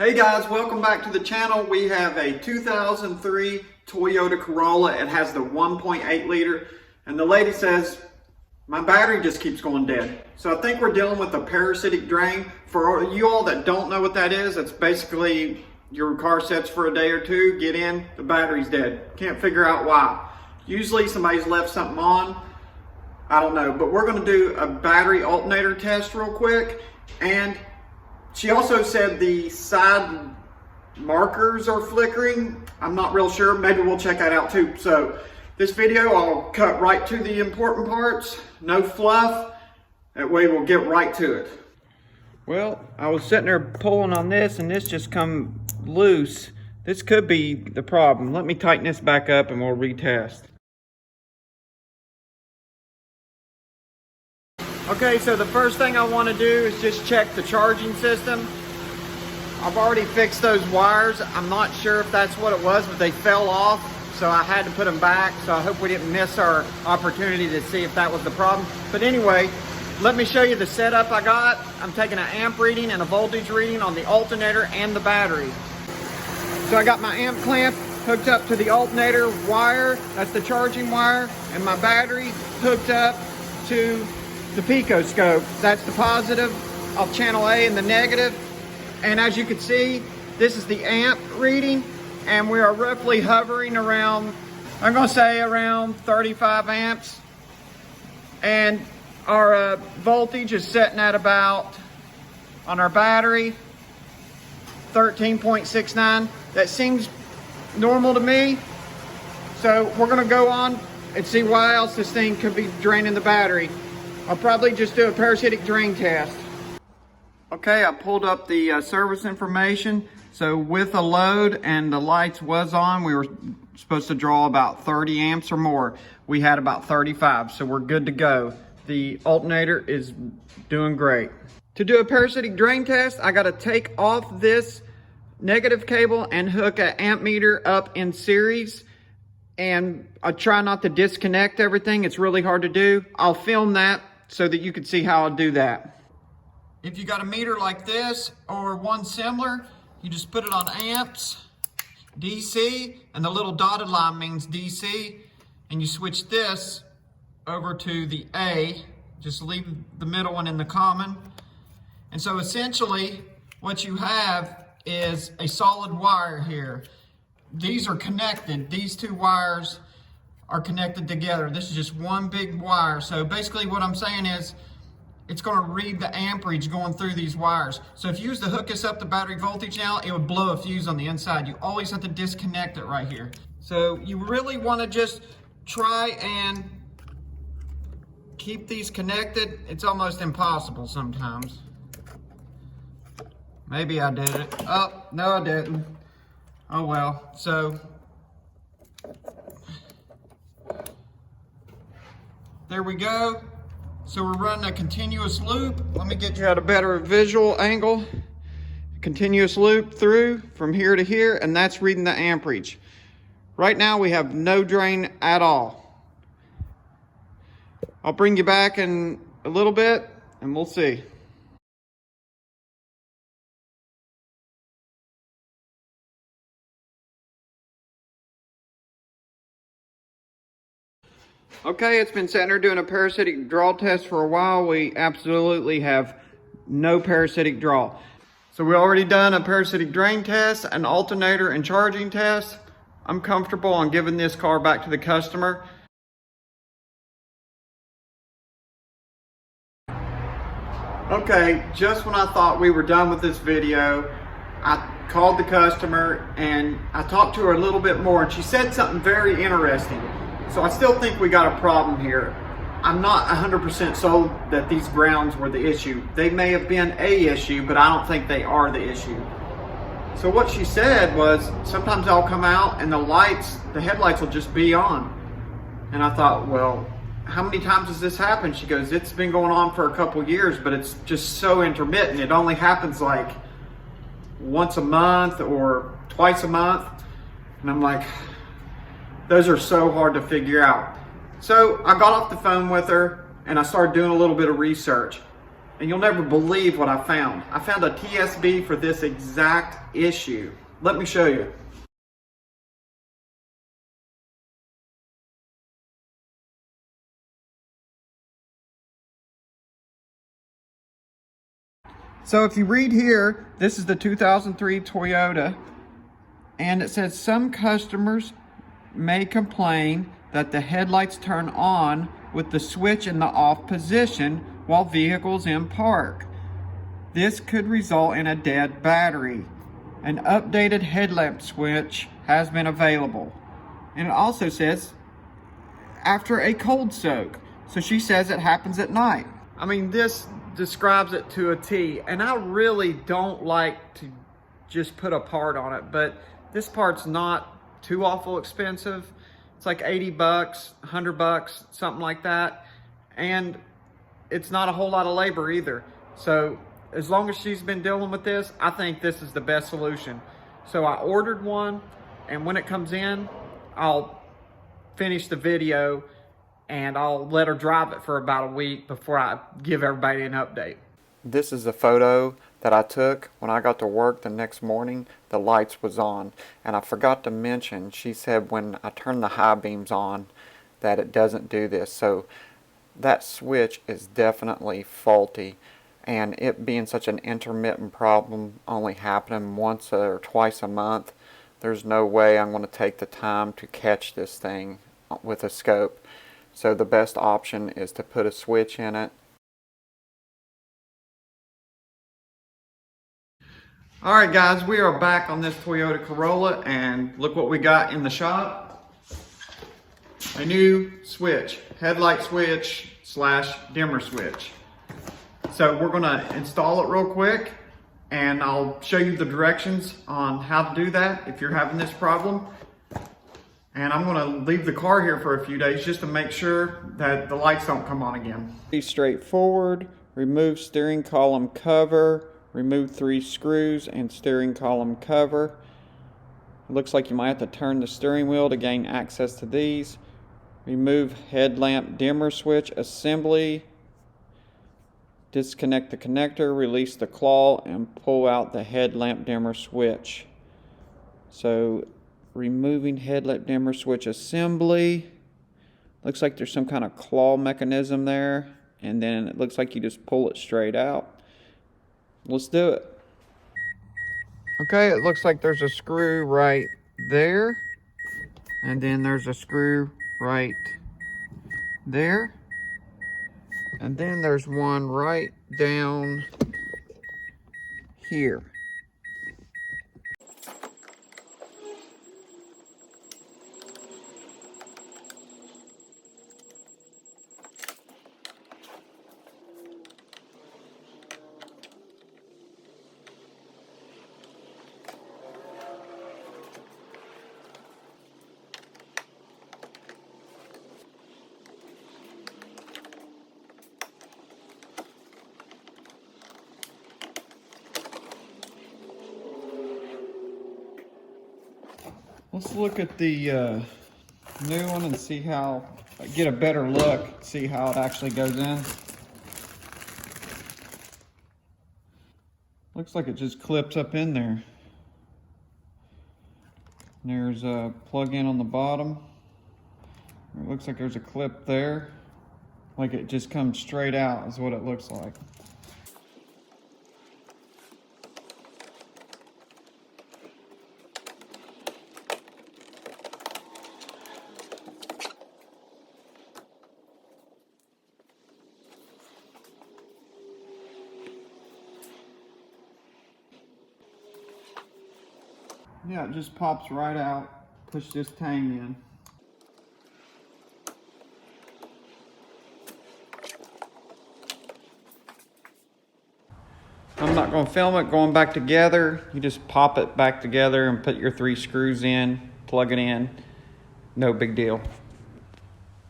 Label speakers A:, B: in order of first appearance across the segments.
A: Hey guys, welcome back to the channel. We have a 2003 Toyota Corolla. It has the 1.8 liter and the lady says my battery just keeps going dead. So I think we're dealing with a parasitic drain. For you all that don't know what that is, it's basically your car sets for a day or two, get in, the battery's dead. Can't figure out why. Usually somebody's left something on. I don't know, but we're gonna do a battery alternator test real quick. And she also said the side markers are flickering. I'm not real sure. Maybe we'll check that out too. So this video, I'll cut right to the important parts. No fluff. That way we'll get right to it. Well, I was sitting there pulling on this and this just come loose. This could be the problem. Let me tighten this back up and we'll retest. Okay, so the first thing I want to do is just check the charging system. I've already fixed those wires. I'm not sure if that's what it was, but they fell off, so I had to put them back. So I hope we didn't miss our opportunity to see if that was the problem. But anyway, let me show you the setup I got. I'm taking an amp reading and a voltage reading on the alternator and the battery. So I got my amp clamp hooked up to the alternator wire, that's the charging wire, and my battery hooked up to the pico scope. That's the positive of channel A and the negative. And as you can see, this is the amp reading, and we are roughly hovering around, I'm gonna say around 35 amps. And our voltage is setting at about, on our battery, 13.69. That seems normal to me. So we're gonna go on and see why else this thing could be draining the battery. I'll probably just do a parasitic drain test. Okay, I pulled up the service information. So with a load and the lights was on, we were supposed to draw about 30 amps or more. We had about 35, so we're good to go. The alternator is doing great. To do a parasitic drain test, I gotta take off this negative cable and hook an amp meter up in series. And I try not to disconnect everything. It's really hard to do. I'll film that so that you can see how I do that. If you got a meter like this or one similar, you just put it on amps, DC, and the little dotted line means DC, and you switch this over to the A, just leave the middle one in the common. And so essentially what you have is a solid wire here. These are connected, these two wires are connected together. This is just one big wire. So basically what I'm saying is it's gonna read the amperage going through these wires. So if you use to hook this up to battery voltage now, it would blow a fuse on the inside. You always have to disconnect it right here. So you really wanna just try and keep these connected. It's almost impossible sometimes. Maybe I did it. Oh, no I didn't. Oh well, so there we go. So we're running a continuous loop. Let me get you at a better visual angle. Continuous loop through from here to here, and that's reading the amperage. Right now we have no drain at all. I'll bring you back in a little bit and we'll see. Okay, it's been sitting there doing a parasitic draw test for a while. We absolutely have no parasitic draw. So we already done a parasitic drain test, an alternator and charging test. I'm comfortable on giving this car back to the customer. Okay, just when I thought we were done with this video, I called the customer and I talked to her a little bit more, and she said something very interesting. So I still think we got a problem here. I'm not 100% sold that these grounds were the issue. They may have been a issue, but I don't think they are the issue. So what she said was, sometimes I'll come out and the headlights will just be on. And I thought, well, how many times has this happened? She goes, it's been going on for a couple years, but it's just so intermittent. It only happens like once a month or twice a month. And I'm like, those are so hard to figure out. So I got off the phone with her and I started doing a little bit of research. and you'll never believe what I found. I found a TSB for this exact issue. Let me show you. So if you read here, this is the 2003 Toyota, and it says some customers may complain that the headlights turn on with the switch in the off position while vehicles in park. This could result in a dead battery. An updated headlamp switch has been available. And it also says after a cold soak. So she says it happens at night. I mean, this describes it to a T, and I really don't like to just put a part on it, but this part's not too awful expensive. It's like 80 bucks, 100 bucks, something like that. And it's not a whole lot of labor either. So as long as she's been dealing with this, I think this is the best solution. So I ordered one, and when it comes in, I'll finish the video and I'll let her drive it for about a week before I give everybody an update. This is a photo that I took when I got to work the next morning. The lights was on, and I forgot to mention, she said when I turn the high beams on that it doesn't do this. So that switch is definitely faulty, and it being such an intermittent problem, only happening once or twice a month, there's no way I'm going to take the time to catch this thing with a scope. So the best option is to put a switch in it. Alright guys, we are back on this Toyota Corolla, and look what we got in the shop. A new switch, headlight switch / dimmer switch. So we're going to install it real quick, and I'll show you the directions on how to do that if you're having this problem. And I'm going to leave the car here for a few days just to make sure that the lights don't come on again. Be straightforward. Remove steering column cover. Remove 3 screws and steering column cover. It looks like you might have to turn the steering wheel to gain access to these. Remove headlamp dimmer switch assembly. Disconnect the connector, release the claw, and pull out the headlamp dimmer switch. So removing headlamp dimmer switch assembly. Looks like there's some kind of claw mechanism there, and then it looks like you just pull it straight out. Let's do it. Okay, it looks like there's a screw right there, and then there's a screw right there, and then there's one right down here. Let's look at the new one and see how, get a better look, see how it actually goes in. Looks like it just clips up in there. There's a plug-in on the bottom. It looks like there's a clip there. Like it just comes straight out is what it looks like. Yeah, it just pops right out. Push this tang in. I'm not going to film it going back together. You just pop it back together and put your 3 screws in, plug it in. No big deal.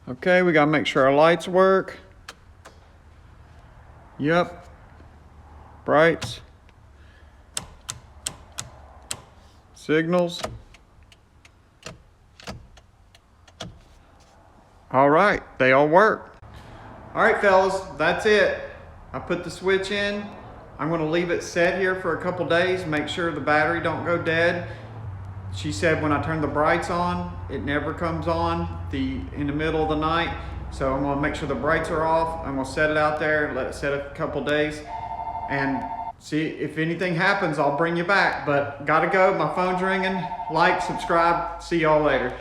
A: Okay, we got to make sure our lights work. Yep. Brights. Signals. All right, they all work. All right, fellas, that's it. I put the switch in. I'm gonna leave it set here for a couple days, make sure the battery don't go dead. She said when I turn the brights on, it never comes on in the middle of the night. So I'm gonna make sure the brights are off. I'm gonna set it out there, let it set a couple days, and see if anything happens, I'll bring you back. But gotta go, my phone's ringing. Like, subscribe, see y'all later.